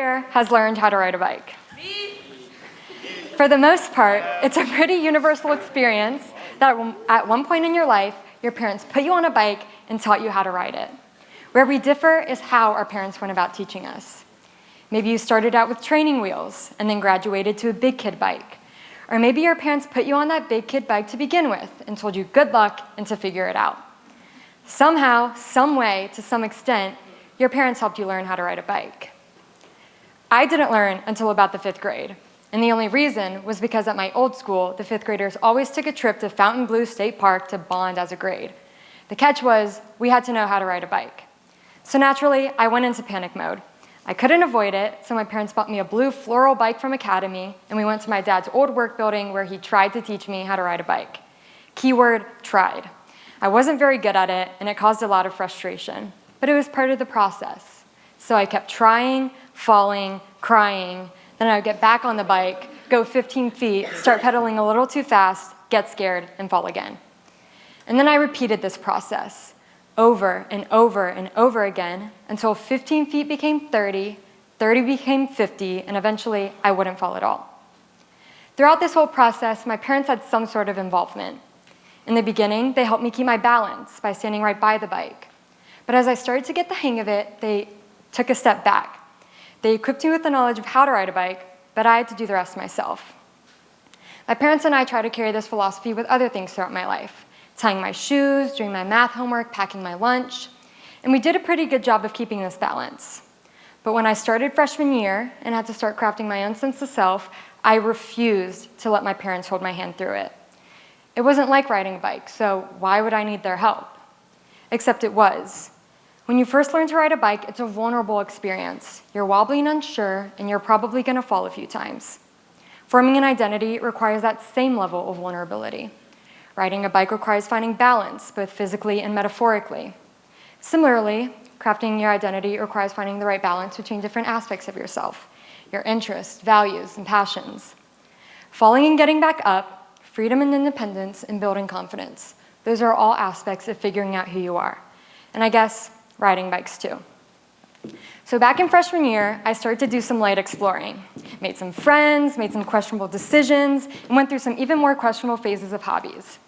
here has learned how to ride a bike? For the most part, it's a pretty universal experience that at one point in your life, your parents put you on a bike and taught you how to ride it. Where we differ is how our parents went about teaching us. Maybe you started out with training wheels and then graduated to a big kid bike. Or maybe your parents put you on that big kid bike to begin with and told you good luck and to figure it out. Somehow, some way, to some extent, your parents helped you learn how to ride a bike. I didn't learn until about the 5th grade. And the only reason was because at my old school, the 5th graders always took a trip to Fontainebleau State Park to bond as a grade. The catch was, we had to know how to ride a bike. So naturally, I went into panic mode. I couldn't avoid it, so my parents bought me a blue floral bike from Academy, and we went to my dad's old work building where he tried to teach me how to ride a bike. Keyword, tried. I wasn't very good at it, and it caused a lot of frustration, but it was part of the process. So I kept trying, falling, crying, then I would get back on the bike, go 15 feet, start pedaling a little too fast, get scared, and fall again. And then I repeated this process over and over and over again until 15 feet became 30, 30 became 50, and eventually I wouldn't fall at all. Throughout this whole process, my parents had some sort of involvement. In the beginning, they helped me keep my balance by standing right by the bike. But as I started to get the hang of it, they took a step back. They equipped me with the knowledge of how to ride a bike, but I had to do the rest myself. My parents and I tried to carry this philosophy with other things throughout my life, tying my shoes, doing my math homework, packing my lunch, and we did a pretty good job of keeping this balance. But when I started freshman year and had to start crafting my own sense of self, I refused to let my parents hold my hand through it. It wasn't like riding a bike, so why would I need their help? Except it was. When you first learn to ride a bike, it's a vulnerable experience. You're wobbly and unsure, and you're probably going to fall a few times. Forming an identity requires that same level of vulnerability. Riding a bike requires finding balance, both physically and metaphorically. Similarly, crafting your identity requires finding the right balance between different aspects of yourself, your interests, values, and passions. Falling and getting back up, freedom and independence, and building confidence. Those are all aspects of figuring out who you are. And I guess riding bikes too. So back in freshman year, I started to do some light exploring. Made some friends, made some questionable decisions, and went through some even more questionable phases of hobbies.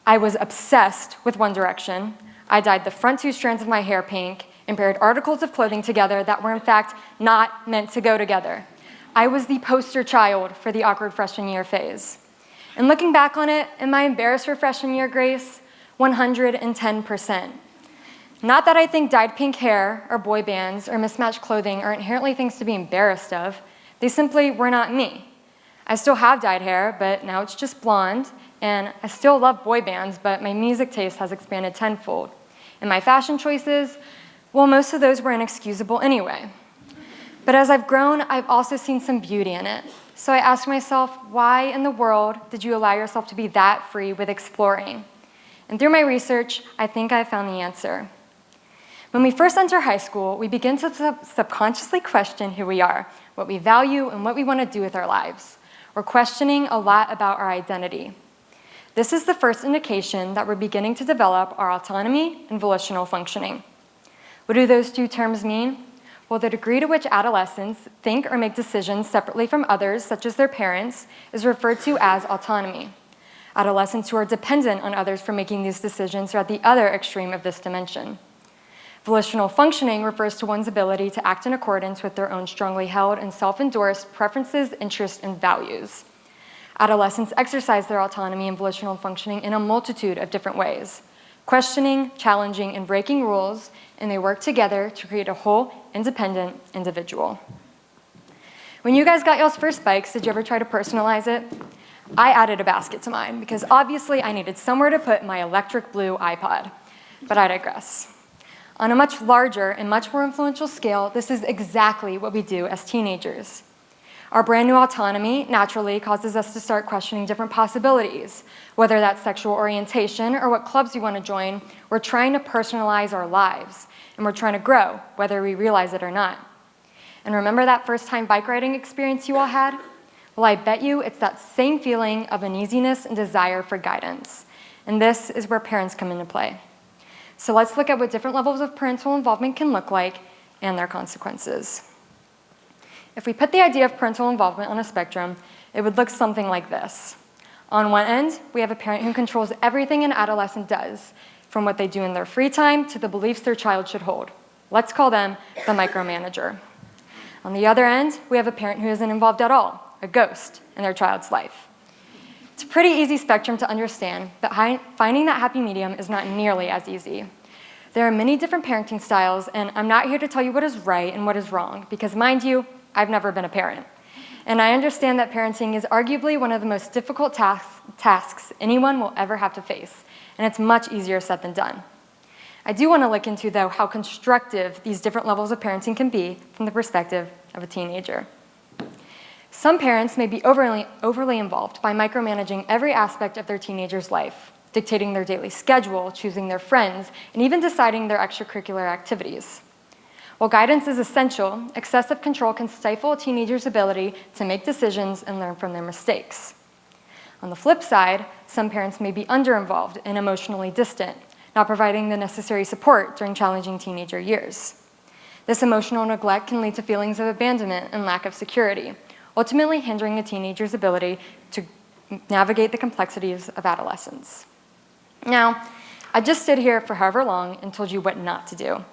I was obsessed with One Direction. I dyed the front 2 strands of my hair pink and paired articles of clothing together that were in fact not meant to go together. I was the poster child for the awkward freshman year phase. And looking back on it, am I embarrassed for freshman year, Grace? 110%. Not that I think dyed pink hair or boy bands or mismatched clothing are inherently things to be embarrassed of. They simply were not me. I still have dyed hair, but now it's just blonde, and I still love boy bands, but my music taste has expanded tenfold. And my fashion choices, well, most of those were inexcusable anyway. But as I've grown, I've also seen some beauty in it. So I asked myself, why in the world did you allow yourself to be that free with exploring? And through my research, I think I found the answer. When we first enter high school, we begin to subconsciously question who we are, what we value, and what we want to do with our lives. We're questioning a lot about our identity. This is the first indication that we're beginning to develop our autonomy and volitional functioning. What do those 2 terms mean? Well, the degree to which adolescents think or make decisions separately from others, such as their parents, is referred to as autonomy. Adolescents who are dependent on others for making these decisions are at the other extreme of this dimension. Volitional functioning refers to one's ability to act in accordance with their own strongly held and self-endorsed preferences, interests, and values. Adolescents exercise their autonomy and volitional functioning in a multitude of different ways, questioning, challenging, and breaking rules, and they work together to create a whole, independent individual. When you guys got y'all's first bikes, did you ever try to personalize it? I added a basket to mine because obviously I needed somewhere to put my electric blue iPod, but I digress. On a much larger and much more influential scale, this is exactly what we do as teenagers. Our brand new autonomy naturally causes us to start questioning different possibilities. Whether that's sexual orientation or what clubs we want to join, we're trying to personalize our lives, and we're trying to grow, whether we realize it or not. And remember that first-time bike riding experience you all had? Well, I bet you it's that same feeling of uneasiness and desire for guidance. And this is where parents come into play. So let's look at what different levels of parental involvement can look like and their consequences. If we put the idea of parental involvement on a spectrum, it would look something like this. On one end, we have a parent who controls everything an adolescent does, from what they do in their free time to the beliefs their child should hold. Let's call them the micromanager. On the other end, we have a parent who isn't involved at all, a ghost in their child's life. It's a pretty easy spectrum to understand, but finding that happy medium is not nearly as easy. There are many different parenting styles, and I'm not here to tell you what is right and what is wrong, because mind you, I've never been a parent. And I understand that parenting is arguably one of the most difficult tasks anyone will ever have to face, and it's much easier said than done. I do want to look into, though, how constructive these different levels of parenting can be from the perspective of a teenager. Some parents may be overly involved by micromanaging every aspect of their teenager's life, dictating their daily schedule, choosing their friends, and even deciding their extracurricular activities. While guidance is essential, excessive control can stifle a teenager's ability to make decisions and learn from their mistakes. On the flip side, some parents may be under-involved and emotionally distant, not providing the necessary support during challenging teenager years. This emotional neglect can lead to feelings of abandonment and lack of security, ultimately hindering a teenager's ability to navigate the complexities of adolescence. Now, I just stood here for however long and told you what not to do.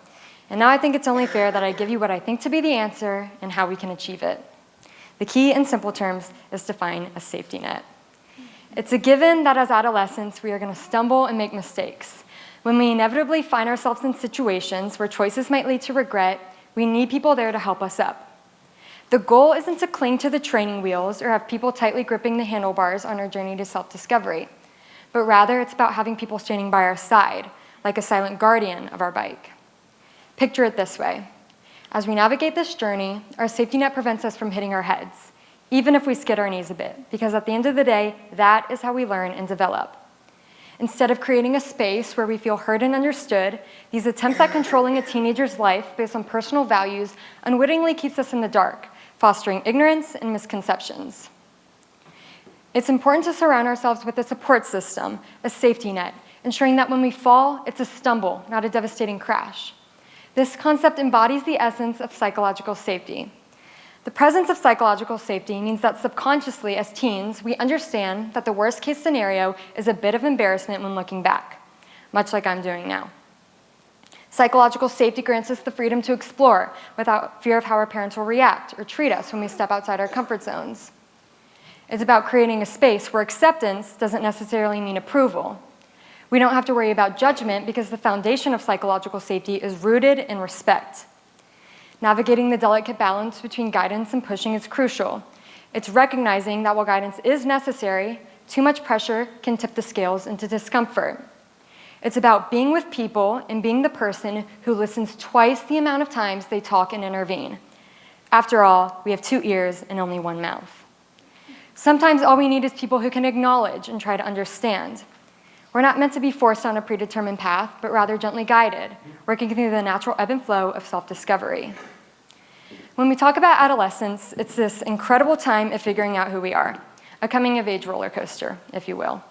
And now I think it's only fair that I give you what I think to be the answer and how we can achieve it. The key, in simple terms, is to find a safety net. It's a given that as adolescents, we are going to stumble and make mistakes. When we inevitably find ourselves in situations where choices might lead to regret, we need people there to help us up. The goal isn't to cling to the training wheels or have people tightly gripping the handlebars on our journey to self-discovery, but rather it's about having people standing by our side, like a silent guardian of our bike. Picture it this way. As we navigate this journey, our safety net prevents us from hitting our heads, even if we skid our knees a bit, because at the end of the day, that is how we learn and develop. Instead of creating a space where we feel heard and understood, these attempts at controlling a teenager's life based on personal values unwittingly keeps us in the dark, fostering ignorance and misconceptions. It's important to surround ourselves with a support system, a safety net, ensuring that when we fall, it's a stumble, not a devastating crash. This concept embodies the essence of psychological safety. The presence of psychological safety means that subconsciously, as teens, we understand that the worst-case scenario is a bit of embarrassment when looking back, much like I'm doing now. Psychological safety grants us the freedom to explore without fear of how our parents will react or treat us when we step outside our comfort zones. It's about creating a space where acceptance doesn't necessarily mean approval. We don't have to worry about judgment because the foundation of psychological safety is rooted in respect. Navigating the delicate balance between guidance and pushing is crucial. It's recognizing that while guidance is necessary, too much pressure can tip the scales into discomfort. It's about being with people and being the person who listens twice the amount of times they talk and intervene. After all, we have 2 ears and only 1 mouth. Sometimes all we need is people who can acknowledge and try to understand. We're not meant to be forced on a predetermined path, but rather gently guided, working through the natural ebb and flow of self-discovery. When we talk about adolescence, it's this incredible time of figuring out who we are, a coming-of-age roller coaster, if you will.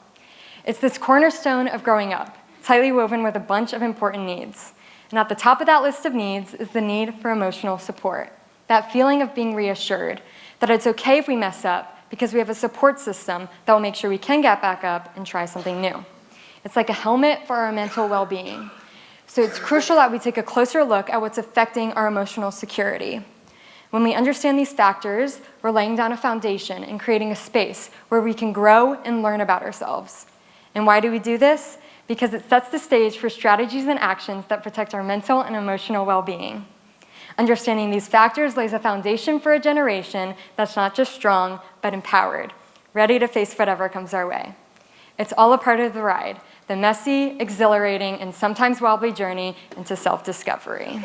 It's this cornerstone of growing up, tightly woven with a bunch of important needs. And at the top of that list of needs is the need for emotional support, that feeling of being reassured, that it's okay if we mess up because we have a support system that will make sure we can get back up and try something new. It's like a helmet for our mental well-being. So it's crucial that we take a closer look at what's affecting our emotional security. When we understand these factors, we're laying down a foundation and creating a space where we can grow and learn about ourselves. And why do we do this? Because it sets the stage for strategies and actions that protect our mental and emotional well-being. Understanding these factors lays a foundation for a generation that's not just strong, but empowered, ready to face whatever comes our way. It's all a part of the ride, the messy, exhilarating, and sometimes wobbly journey into self-discovery.